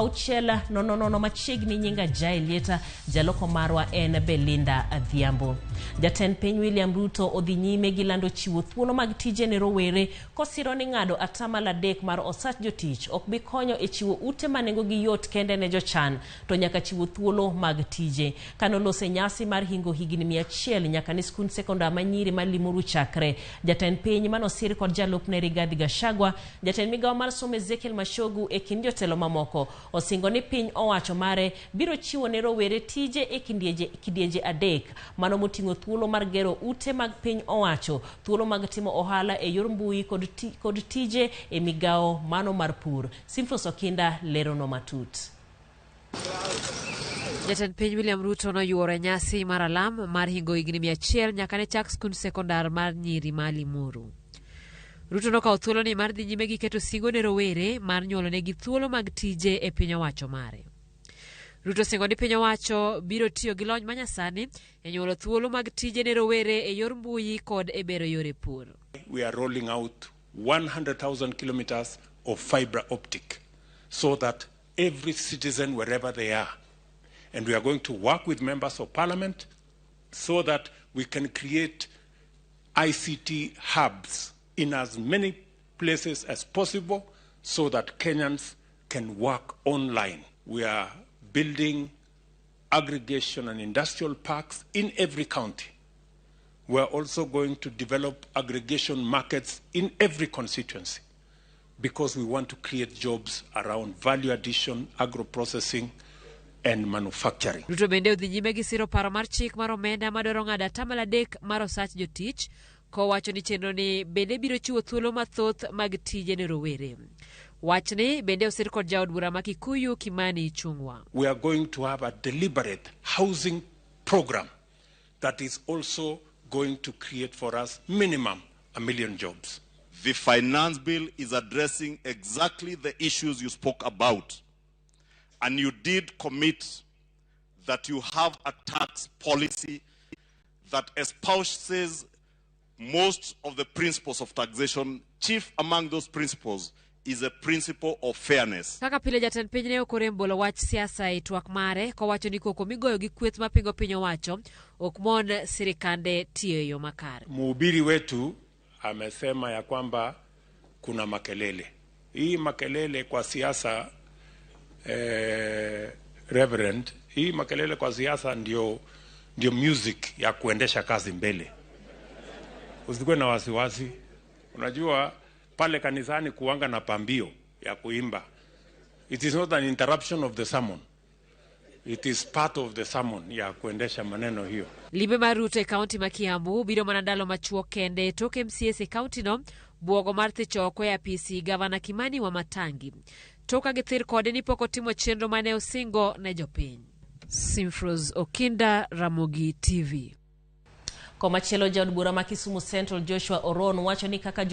auchiela nonono machiegni nyinga Jailieta jaloko marwa en Belinda Adhiambo. Jatend piny William Ruto odhi nyime gi lando chiwo thuolo mag tije ne rowere kosiro ni ng'ado atamalo 3 mar osach jotich ok bi konyo e chiwo ute manengo gi yot kende ne jochan to nyaka chiwo thuolo mag tije. Kanolose nyasi mar hingo higni 100 nyaka ni skund sekondar manyiri ma Limuru chakre. Jatend piny manosir kod jalupne Rigathi Gachagua, jatend migawo mar somo Ezekiel Mashogu e kind jotelo mamoko osingo ni piny owacho mare biro chiwo ne rowere tije e kidienje 3 mano moting'o thuolo mar gero ute mag piny owacho, thuolo mag timo ohala e yor mbui kod tije e migawo mano mar pur. Simfros Okinda lero no matut. Jatend piny William Ruto noyuoro nyasi mar alam mar hingo higni 100 nyaka ne chak skund sekondar mar nyiri ma Limuru. Ruto nokawo thuolo ni mar dhi nyime gi keto singo ne rowere mar nyuolo ne gi thuolo mag tije e piny owacho mare. Ruto singo ni piny owacho biro tiyo gi lony manyasani e nyuolo thuolo mag tije ne rowere e yor mbui kod e bero yore pur. We are rolling out 100,000 kilometers of fiber optic so that every citizen wherever they are, and we are going to work with members of parliament so that we can create ICT hubs in as many places as possible so that Kenyans can work online. We are building aggregation and industrial parks in every county. We are also going to develop aggregation markets in every constituency because we want to create jobs around value addition, agro-processing, and manufacturing. Ruto bende odhi nyime gi siro paro mar chik mar omenda madwaro ng'ado atamalo 3 mar osach jotich kowacho ni chenro ni bende biro chiwo thuolo mathoth mag tije ne rowere. Wachni bende osir kod jaod bura ma Kikuyu Kimani Ichung'wa. We are going to have a deliberate housing program that is also going to create for us minimum 1 million jobs. The finance bill is addressing exactly the issues you spoke about. And you did commit that you have a tax policy that espouses most of the principles of taxation. Chief among those principles is a principle of fairness. Kaka pile jatend piny ne okorembolo wach siasa e twak mare kowacho ni koko migoyo gi kweth mapingo piny owacho ok mon sirikande tiyo yo makare. Mhubiri wetu amesema ya kwamba kuna makelele. Hii makelele kwa siasa Reverend, hii makelele kwa siasa ndio music ya kuendesha kazi mbele. Usikue na wasiwasi. Unajua pale kanisani kuanga na pambio ya kuimba. It is not an interruption of the sermon. It is part of the sermon ya kuendesha maneno hiyo. Limbe mar Ruto e kaunti ma Kiambu biro mana ndalo machuok kende tok MCS e kaunti no buogo mar thichoko e apisi gavana Kimani wa Matangi. Toka githir kode ni poko timo chenro mane osingo ne jopiny. Simfros Okinda, Ramogi TV. Komachielo jaod bura ma Kisumu Central Joshua Oron wacho ni kaka